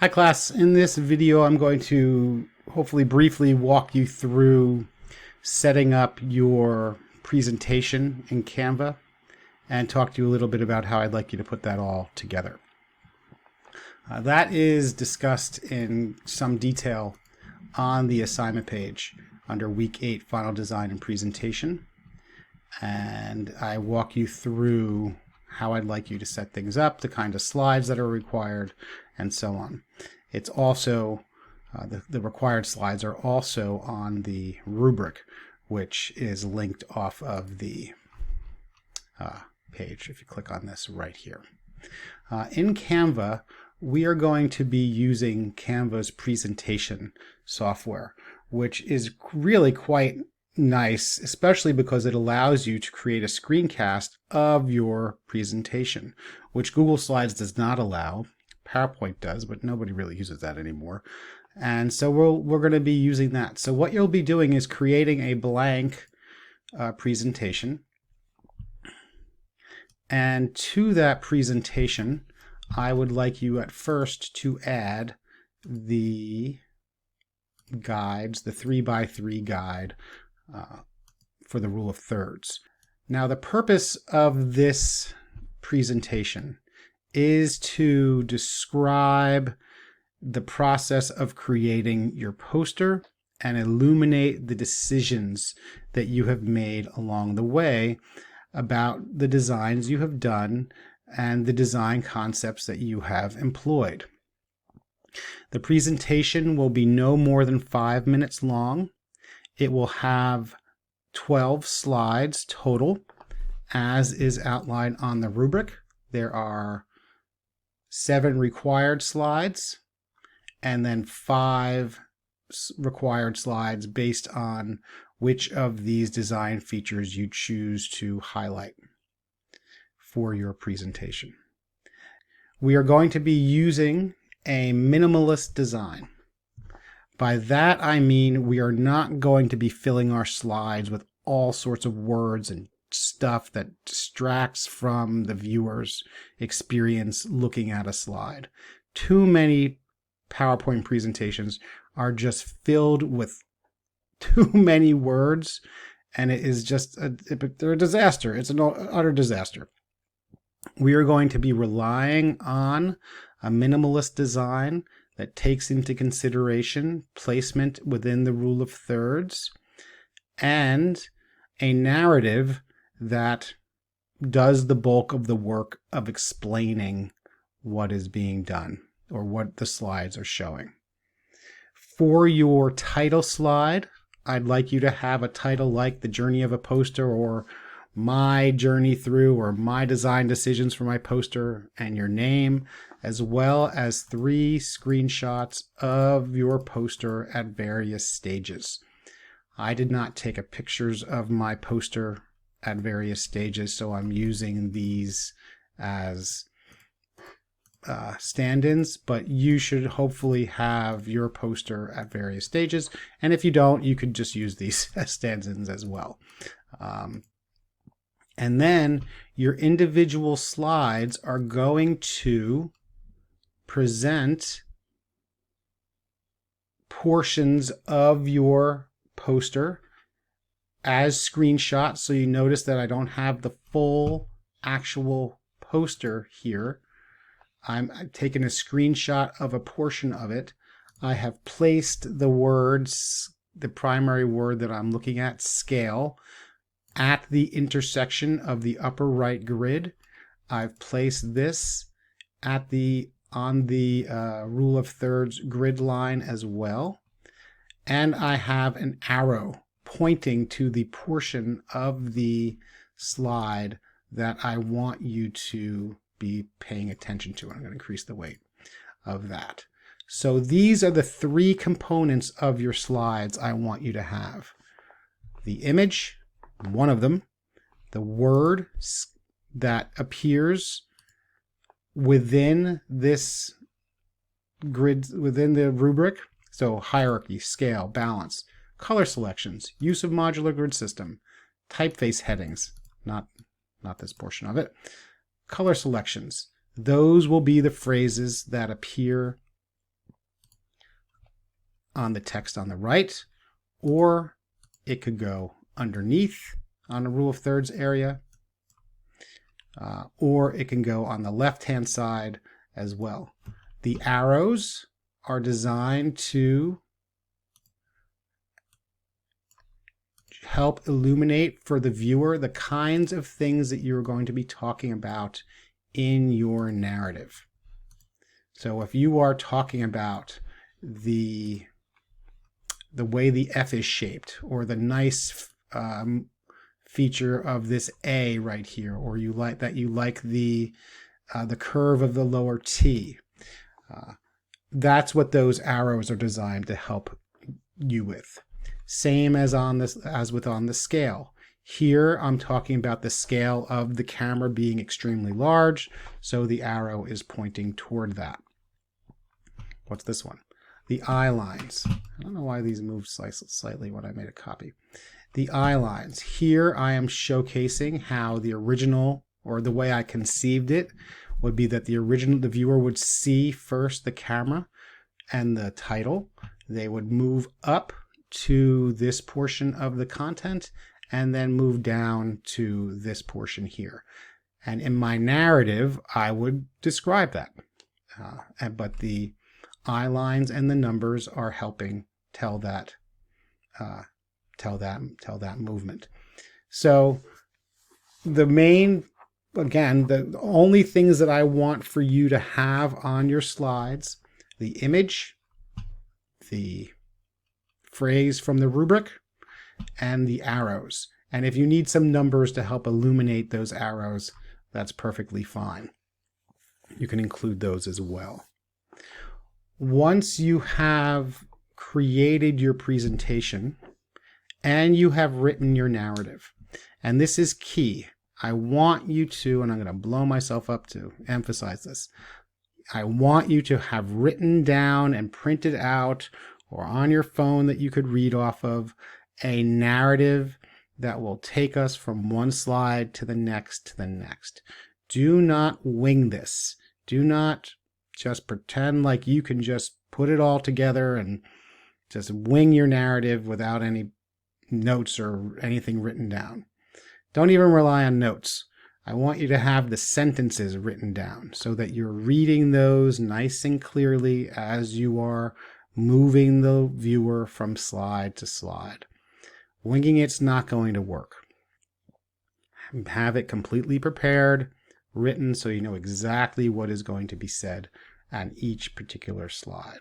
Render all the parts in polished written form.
Hi class, in this video I'm going to hopefully briefly walk you through setting up your presentation in Canva and talk to you a little bit about how I'd like you to put that all together. That is discussed in some detail on the assignment page under Week 8 Final Design and Presentation, and I walk you through how I'd like you to set things up, the kind of slides that are required, and so on. It's also, the required slides are also on the rubric, which is linked off of the page if you click on this right here. In Canva, we are going to be using Canva's presentation software, which is really quite nice, especially because it allows you to create a screencast of your presentation, which Google Slides does not allow. PowerPoint does, but nobody really uses that anymore. And so we're going to be using that. So what you'll be doing is creating a blank presentation. And to that presentation, I would like you at first to add the guides, the 3x3 guide for the rule of thirds. Now, the purpose of this presentation is to describe the process of creating your poster and illuminate the decisions that you have made along the way about the designs you have done and the design concepts that you have employed. The presentation will be no more than 5 minutes long. It will have 12 slides total, as is outlined on the rubric. There are 7 required slides and then 5 required slides based on which of these design features you choose to highlight for your presentation. We are going to be using a minimalist design. By that I mean we are not going to be filling our slides with all sorts of words and stuff that distracts from the viewer's experience looking at a slide. Too many PowerPoint presentations are just filled with too many words, and it is just they're a disaster. It's an utter disaster. We are going to be relying on a minimalist design that takes into consideration placement within the rule of thirds and a narrative that does the bulk of the work of explaining what is being done or what the slides are showing. For your title slide, I'd like you to have a title like The Journey of a Poster or My Journey Through or My Design Decisions for My Poster and your name, as well as 3 screenshots of your poster at various stages. I did not take pictures of my poster at various stages, so I'm using these as stand-ins, but you should hopefully have your poster at various stages, and if you don't, you could just use these as stand-ins as well. And then your individual slides are going to present portions of your poster as screenshots. So you notice that I don't have the full actual poster here. I'm taking a screenshot of a portion of it. I have placed the words, the primary word that I'm looking at, scale, at the intersection of the upper right grid. I've placed this at on the rule of thirds grid line as well. And I have an arrow pointing to the portion of the slide that I want you to be paying attention to. I'm going to increase the weight of that. So these are the 3 components of your slides I want you to have. The image, one of them, the word that appears within this grid, within the rubric. So hierarchy, scale, balance, color selections, use of modular grid system, typeface headings, not this portion of it, color selections. Those will be the phrases that appear on the text on the right, or it could go underneath on the rule of thirds area, or it can go on the left-hand side as well. The arrows are designed to help illuminate for the viewer the kinds of things that you're going to be talking about in your narrative. So if you are talking about the way the F is shaped, or the nice feature of this A right here, or you like the curve of the lower T, that's what those arrows are designed to help you with. Same as on the scale. Here I'm talking about the scale of the camera being extremely large, so the arrow is pointing toward that. What's this one? The eye lines. I don't know why these moved slightly when I made a copy. The eye lines. Here I am showcasing how the original, or the way I conceived it, would be that the viewer would see first the camera and the title. They would move up to this portion of the content and then move down to this portion here. And in my narrative, I would describe that. But the eye lines and the numbers are helping tell that movement. So the only things that I want for you to have on your slides: the image, the phrase from the rubric, and the arrows. And if you need some numbers to help illuminate those arrows, that's perfectly fine. You can include those as well. Once you have created your presentation and you have written your narrative, and this is key, I want you to, and I'm going to blow myself up to emphasize this, I want you to have written down and printed out, or on your phone that you could read off of, a narrative that will take us from one slide to the next to the next. Do not wing this. Do not just pretend like you can just put it all together and just wing your narrative without any notes or anything written down. Don't even rely on notes. I want you to have the sentences written down so that you're reading those nice and clearly as you are moving the viewer from slide to slide. Winging it's not going to work. Have it completely prepared, written, so you know exactly what is going to be said on each particular slide.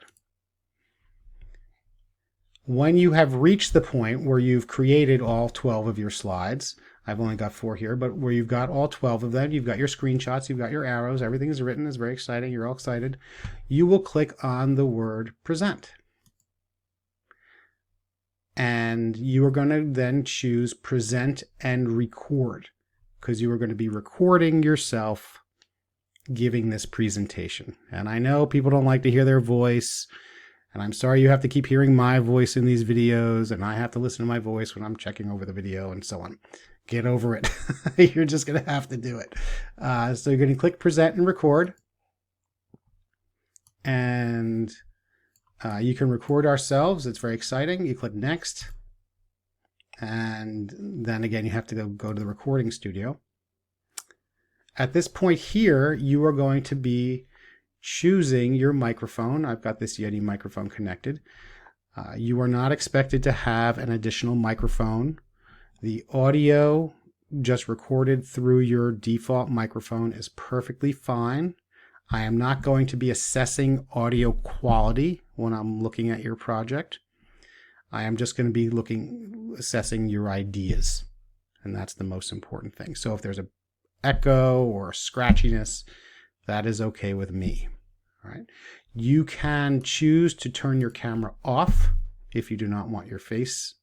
When you have reached the point where you've created all 12 of your slides, I've only got 4 here, but where you've got all 12 of them, you've got your screenshots, you've got your arrows, everything is written, it's very exciting, you're all excited, you will click on the word present. And you are going to then choose present and record, because you are going to be recording yourself giving this presentation. And I know people don't like to hear their voice, and I'm sorry you have to keep hearing my voice in these videos, and I have to listen to my voice when I'm checking over the video and so on. Get over it. You're just going to have to do it. So you're going to click present and record. And you can record ourselves. It's very exciting. You click next. And then again, you have to go to the recording studio. At this point here, you are going to be choosing your microphone. I've got this Yeti microphone connected. You are not expected to have an additional microphone. The audio just recorded through your default microphone is perfectly fine. I am not going to be assessing audio quality when I'm looking at your project. I am just going to be assessing your ideas. And that's the most important thing. So if there's an echo or scratchiness, that is okay with me. All right. You can choose to turn your camera off if you do not want your face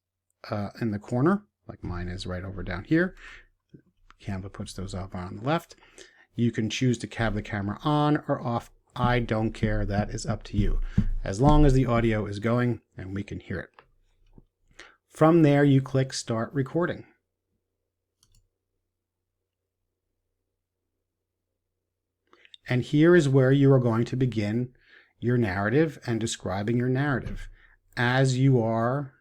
in the corner, like mine is right over down here. Canva puts those up on the left. You can choose to have the camera on or off. I don't care. That is up to you, as long as the audio is going and we can hear it. From there, you click Start Recording. And here is where you are going to begin your narrative and describing your narrative. as you are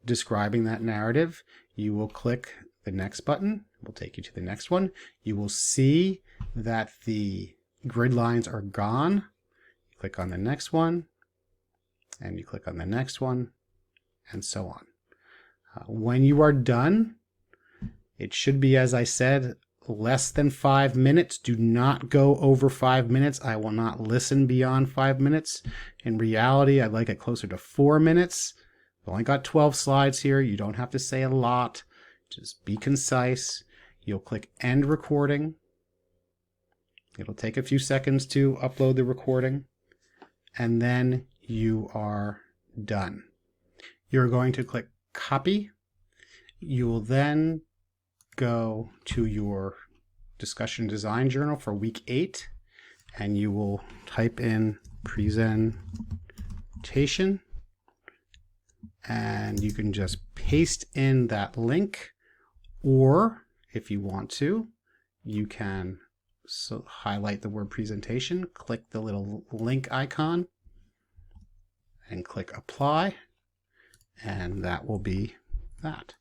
describing that narrative, you will click the next button. It will take you to the next one. You will see that the grid lines are gone. Click on the next one, and you click on the next one, and so on. When you are done, it should be, as I said, less than 5 minutes. Do not go over 5 minutes. I will not listen beyond 5 minutes. In reality, I'd like it closer to 4 minutes. I've only got 12 slides here. You don't have to say a lot. Just be concise. You'll click End Recording. It'll take a few seconds to upload the recording, and then you are done. You're going to click Copy. You will then go to your discussion design journal for week 8, and you will type in presentation, and you can just paste in that link, or if you want to, you can highlight the word presentation, click the little link icon, and click apply, and that will be that.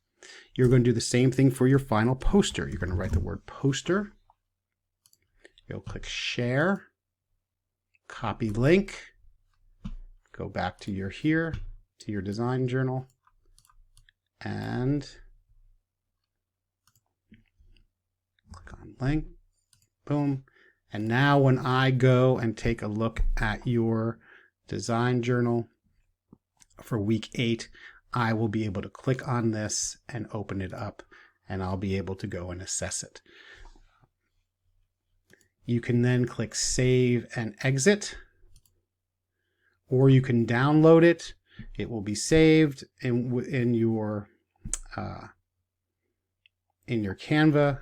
You're going to do the same thing for your final poster. You're going to write the word poster. You'll click share, copy link, go back to your design journal, and click on link, boom. And now when I go and take a look at your design journal for week 8, I will be able to click on this and open it up, and I'll be able to go and assess it. You can then click Save and Exit, or you can download it. It will be saved in your Canva.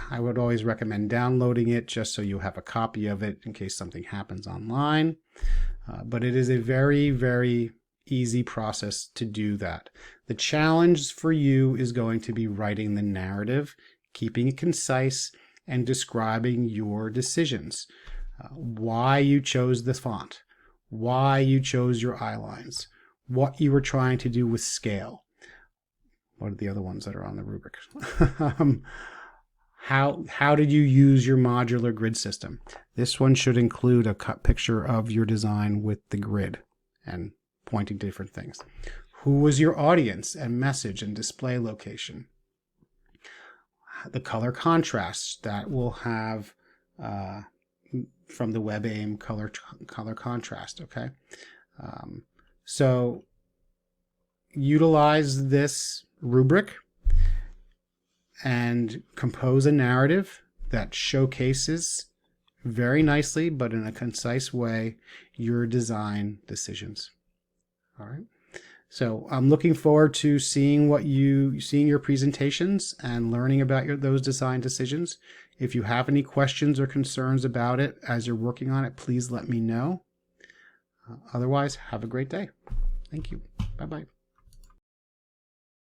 I would always recommend downloading it just so you have a copy of it in case something happens online. But it is a very, very easy process to do that. The challenge for you is going to be writing the narrative, keeping it concise, and describing your decisions. Why you chose the font, why you chose your eyelines, what you were trying to do with scale. What are the other ones that are on the rubric? How did you use your modular grid system? This one should include a cut picture of your design with the grid and pointing to different things. Who was your audience and message and display location? The color contrast that will have from the WebAIM color contrast, okay? So utilize this rubric and compose a narrative that showcases very nicely, but in a concise way, your design decisions. All right. So I'm looking forward to seeing your presentations and learning about those design decisions. If you have any questions or concerns about it as you're working on it, please let me know. Otherwise, have a great day. Thank you. Bye-bye.